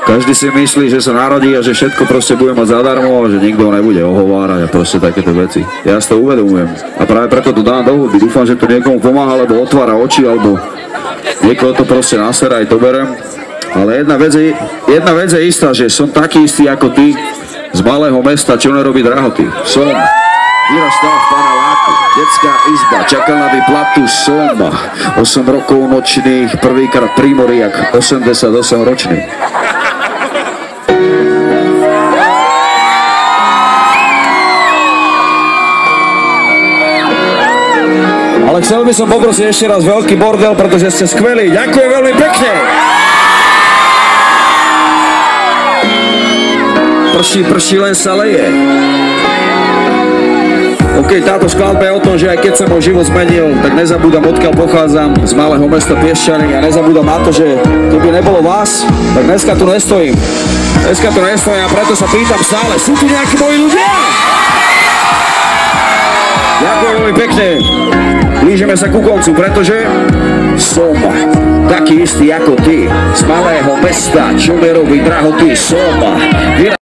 Každý si myslí, že sa narodí a že všetko proste bude mať zadarmo a že nikto nebude ohovárať a proste takéto veci. Ja si to uvedomujem. A práve preto to dám do hudby. Dúfam, že to niekomu pomáha, alebo otvára oči, alebo niekoho to proste nasera, aj to berem. Ale jedna vec je istá, že som taký istý ako ty z malého mesta, čo nerobí drahoty. Som vyrastal v paneláku, detská izba, čakal na výplatu som 8 rokov nočných, prvýkrát primoriak, 88 ročný. Ale chcel by som poprosiť ešte raz veľký bordel, pretože ste skvelí. Ďakujem veľmi pekne. Prší, len sa leje. OK, táto skladba je o tom, že aj keď sa môj život zmenil, tak nezabúdam, odkiaľ pochádzam, z malého mesta Piešťany, a nezabúdam na to, že keby nebolo vás, tak dneska tu nestojím. A preto sa pýtam stále, sú tu nejakí moji ľudia? Ďakujem veľmi pekne. Blížime sa ku koncu, pretože som taký istý ako ty, z malého mesta, čo nerobí drahoty, som